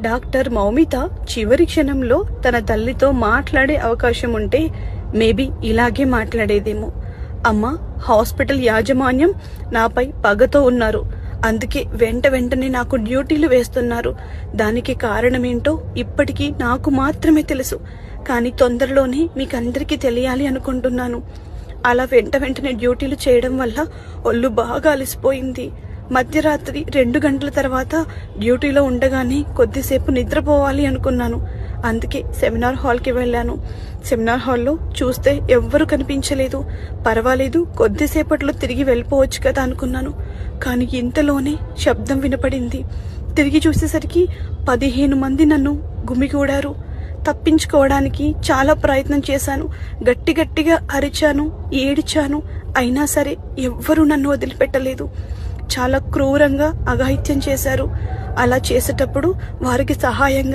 Doctor Moumita చివరి క్షణంలో తన తల్లితో మాట్లాడే అవకాశం ఉంటే మేబీ ఇలాగే మాట్లాడేదేమో. అమ్మా, హాస్పిటల్ యాజమాన్యం నాపై పగతో ఉన్నారు. అందుకే వెంటనే నాకు డ్యూటీలు వేస్తున్నారు. దానికి కారణమేంటో ఇప్పటికీ నాకు మాత్రమే తెలుసు. కానీ తొందరలోనే మీకందరికీ తెలియాలి అనుకుంటున్నాను. అలా వెంటనే డ్యూటీలు చేయడం వల్ల ఒళ్ళు బాగా అలసిపోయింది. మధ్యరాత్రి 2 గంటల తర్వాత డ్యూటీలో ఉండగానే కొద్దిసేపు నిద్రపోవాలి అనుకున్నాను. అందుకే సెమినార్ హాల్కి వెళ్ళాను. సెమినార్ హాల్లో చూస్తే ఎవ్వరూ కనిపించలేదు. పర్వాలేదు, కొద్దిసేపట్లో తిరిగి వెళ్ళిపోవచ్చు కదా అనుకున్నాను. కానీ ఇంతలోనే శబ్దం వినపడింది. తిరిగి చూసేసరికి 15 మంది నన్ను గుమిగూడారు. తప్పించుకోవడానికి చాలా ప్రయత్నం చేశాను. గట్టిగా అరిచాను, ఏడిచాను. అయినా సరే ఎవ్వరూ నన్ను వదిలిపెట్టలేదు. చాలా క్రూరంగా అఘాయిత్యం చేశారు. అలా చేసేటప్పుడు వారికి సహాయంగా